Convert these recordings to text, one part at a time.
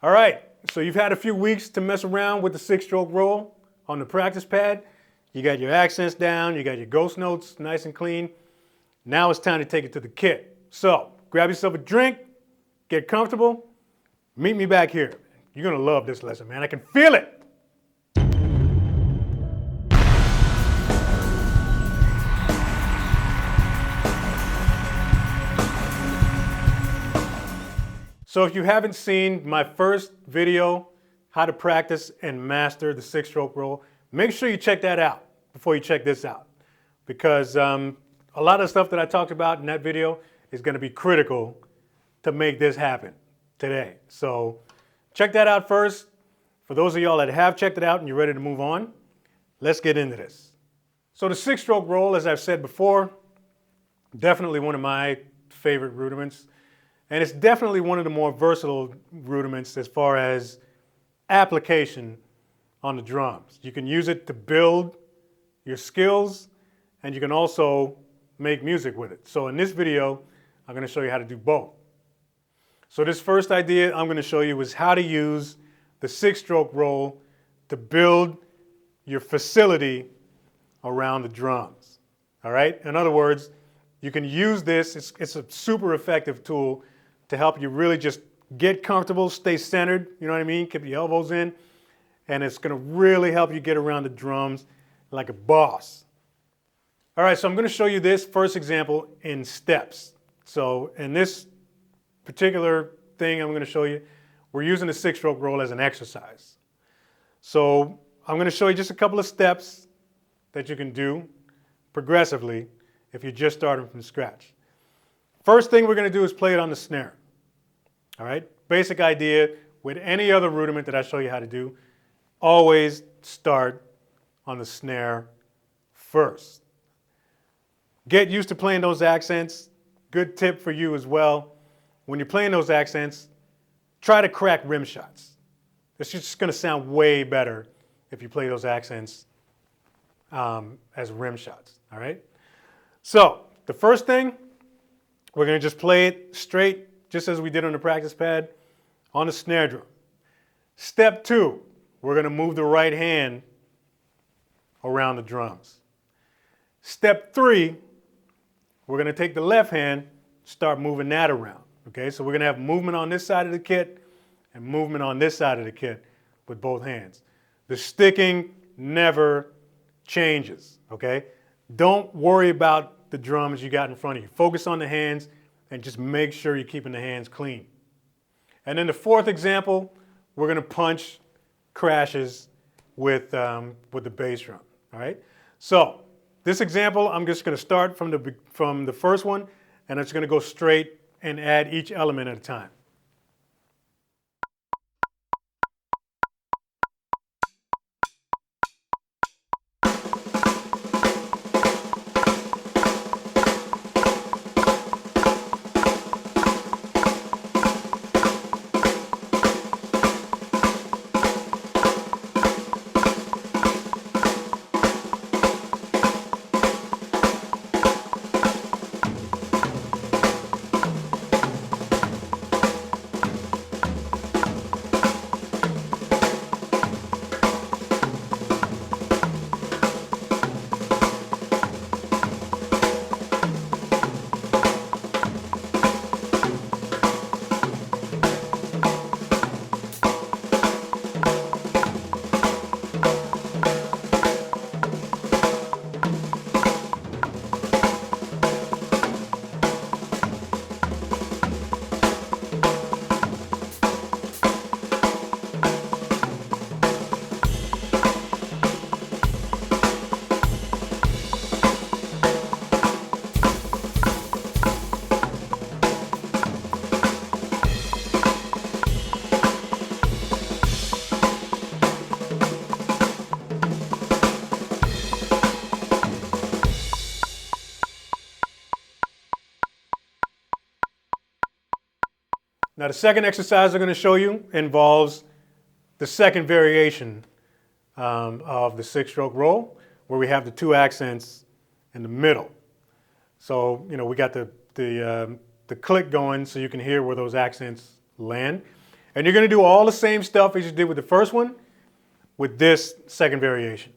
All right, so you've had a few weeks to mess around with the 6-stroke roll on the practice pad. You got your accents down, you got your ghost notes nice and clean. Now it's time to take it to the kit. So grab yourself a drink, get comfortable, meet me back here. You're gonna love this lesson, man. I can feel it. So if you haven't seen my first video, how to practice and master the 6-stroke roll, make sure you check that out before you check this out. Because a lot of the stuff that I talked about in that video is gonna be critical to make this happen today. So check that out first. For those of y'all that have checked it out and you're ready to move on, let's get into this. So the 6-stroke roll, as I've said before, definitely one of my favorite rudiments. And it's definitely one of the more versatile rudiments as far as application on the drums. You can use it to build your skills, and you can also make music with it. So in this video, I'm going to show you how to do both. So this first idea I'm going to show you is how to use the 6-stroke roll to build your facility around the drums. All right? In other words, you can use this, it's a super effective tool to help you really just get comfortable, stay centered, you know what I mean? Keep your elbows in, and it's gonna really help you get around the drums like a boss. All right, so I'm gonna show you this first example in steps. So in this particular thing I'm gonna show you, we're using the 6-stroke roll as an exercise. So I'm gonna show you just a couple of steps that you can do progressively if you're just starting from scratch. First thing we're gonna do is play it on the snare. All right, basic idea with any other rudiment that I show you how to do, always start on the snare first. Get used to playing those accents. Good tip for you as well. When you're playing those accents, try to crack rim shots. It's just gonna sound way better if you play those accents as rim shots, all right? So the first thing, we're gonna just play it straight, just as we did on the practice pad, on the snare drum. Step 2, we're gonna move the right hand around the drums. Step 3, we're gonna take the left hand, start moving that around, okay? So we're gonna have movement on this side of the kit and movement on this side of the kit with both hands. The sticking never changes, okay? Don't worry about the drums you got in front of you. Focus on the hands and just make sure you're keeping the hands clean. And then the fourth example, we're gonna punch crashes with the bass drum, all right? So this example, I'm just gonna start from the first one, and I'm just gonna go straight and add each element at a time. Now the second exercise I'm going to show you involves the second variation of the 6-stroke roll, where we have the 2 accents in the middle. So, you know, we got the click going so you can hear where those accents land. And you're going to do all the same stuff as you did with the first one with this second variation.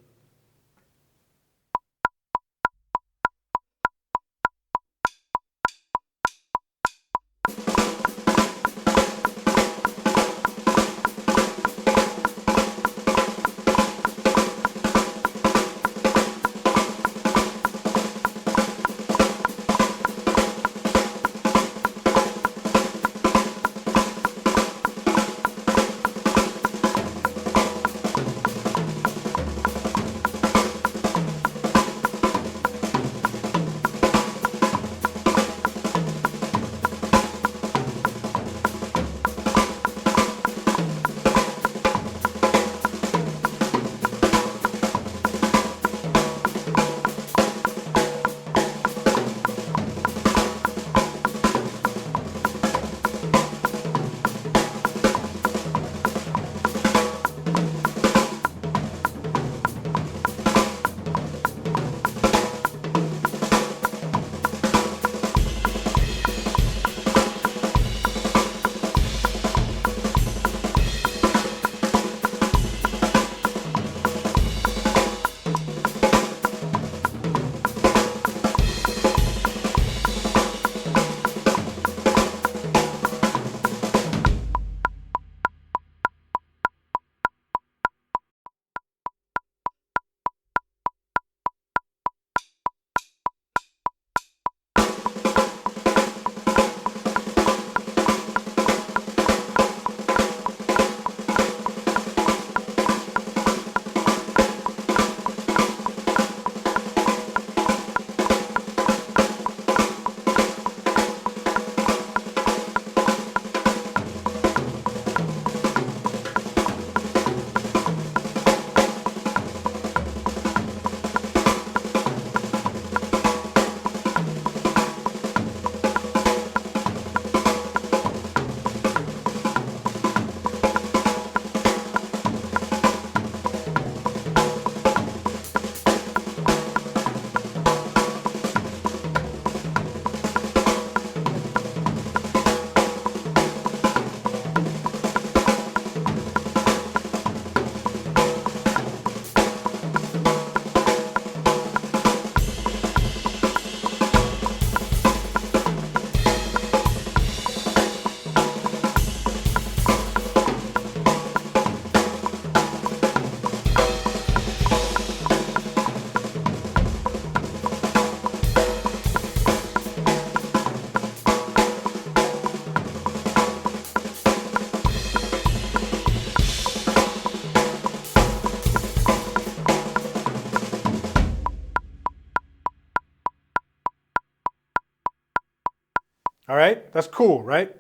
All right, that's cool, right?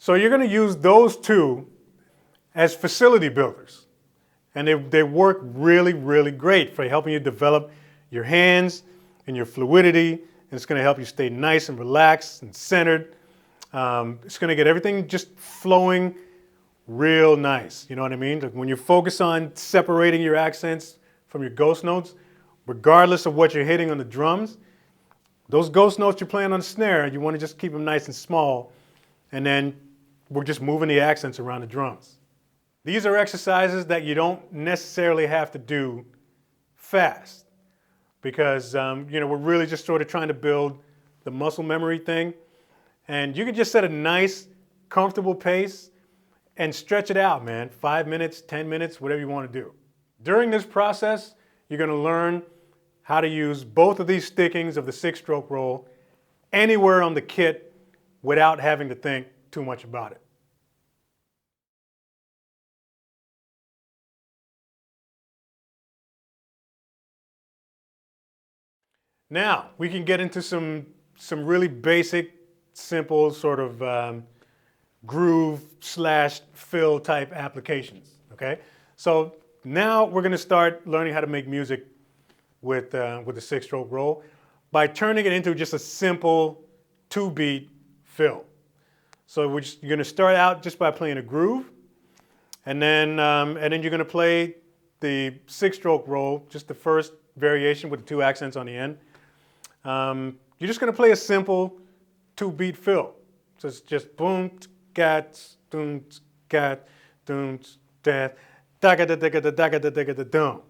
So you're going to use those two as facility builders. And they work really, really great for helping you develop your hands and your fluidity. And it's going to help you stay nice and relaxed and centered. It's going to get everything just flowing real nice. You know what I mean? Like when you focus on separating your accents from your ghost notes, regardless of what you're hitting on the drums, those ghost notes you're playing on the snare, you want to just keep them nice and small. And then we're just moving the accents around the drums. These are exercises that you don't necessarily have to do fast because we're really just sort of trying to build the muscle memory thing. And you can just set a nice, comfortable pace and stretch it out, man. 5 minutes, 10 minutes, whatever you want to do. During this process, you're going to learn how to use both of these stickings of the 6-stroke roll anywhere on the kit without having to think too much about it. Now, we can get into some really basic, simple sort of groove / fill type applications, okay? So now we're gonna start learning how to make music with the 6-stroke roll by turning it into just a simple 2-beat fill. So you're gonna start out just by playing a groove, and then you're gonna play the 6-stroke roll, just the first variation with the 2 accents on the end. You're just going to play a simple 2-beat fill. So it's just boom, gats, boom, got, doom, da, da da da da da da da da da doom.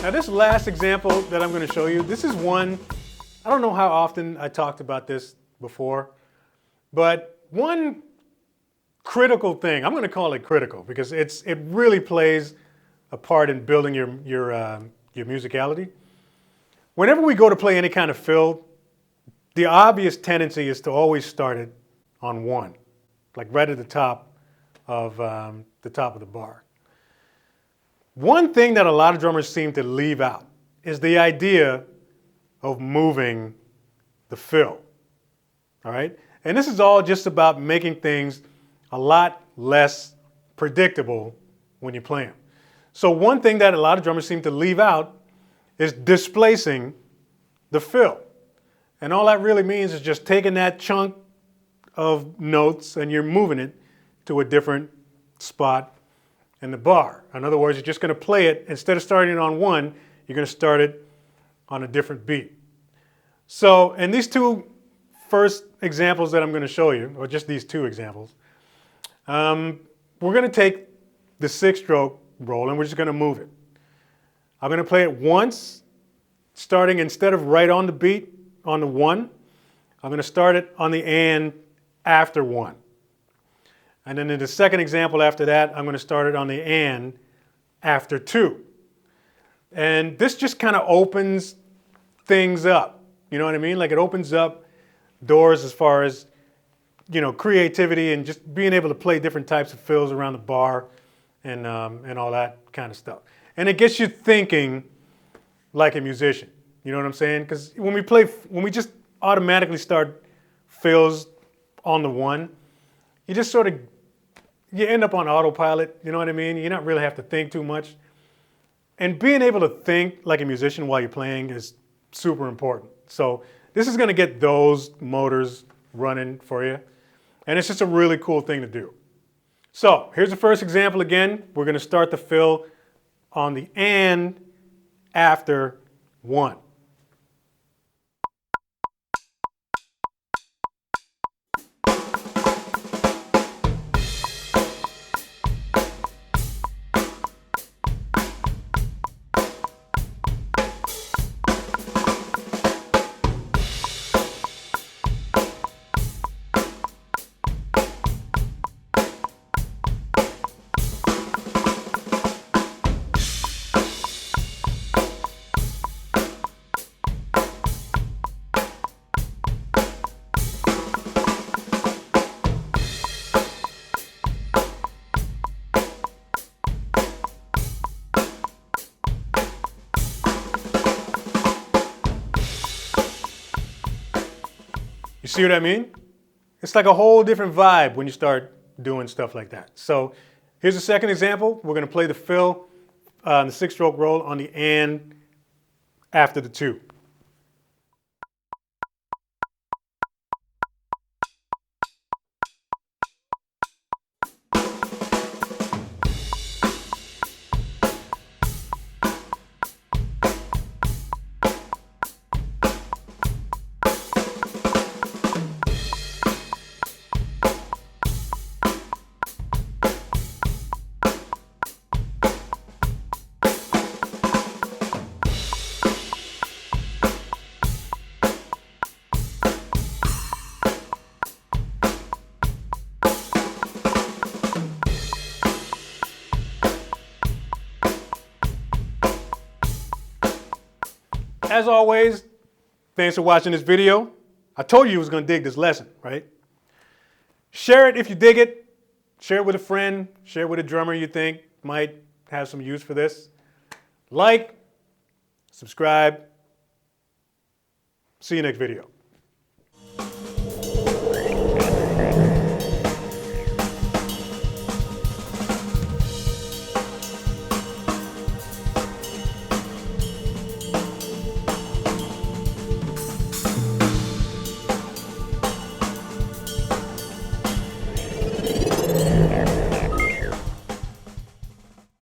Now this last example that I'm going to show you, this is one, I don't know how often I talked about this before, but one critical thing, I'm going to call it critical because it really plays a part in building your musicality. Whenever we go to play any kind of fill, the obvious tendency is to always start it on one, like right at the top of the bar. One thing that a lot of drummers seem to leave out is the idea of moving the fill, all right? And this is all just about making things a lot less predictable when you play them. So one thing that a lot of drummers seem to leave out is displacing the fill. And all that really means is just taking that chunk of notes and you're moving it to a different spot in the bar. In other words, you're just going to play it, instead of starting it on one, you're going to start it on a different beat. So in these two first examples that I'm going to show you, or just these two examples, we're going to take the 6-stroke roll and we're just going to move it. I'm going to play it once, starting instead of right on the beat, on the one, I'm going to start it on the and after one. And then in the second example after that, I'm going to start it on the and after two. And this just kind of opens things up. You know what I mean? Like it opens up doors as far as, you know, creativity and just being able to play different types of fills around the bar and all that kind of stuff. And it gets you thinking like a musician. You know what I'm saying? Because when we just automatically start fills on the one, you just sort of, you end up on autopilot, you know what I mean? You don't really have to think too much. And being able to think like a musician while you're playing is super important. So this is going to get those motors running for you. And it's just a really cool thing to do. So here's the first example again. We're going to start the fill on the and after one. You see what I mean? It's like a whole different vibe when you start doing stuff like that. So here's a second example. We're going to play the fill, the 6-stroke roll on the and after the 2. As always, thanks for watching this video. I told you you was going to dig this lesson, right? Share it if you dig it. Share it with a friend. Share it with a drummer you think might have some use for this. Like, subscribe. See you next video.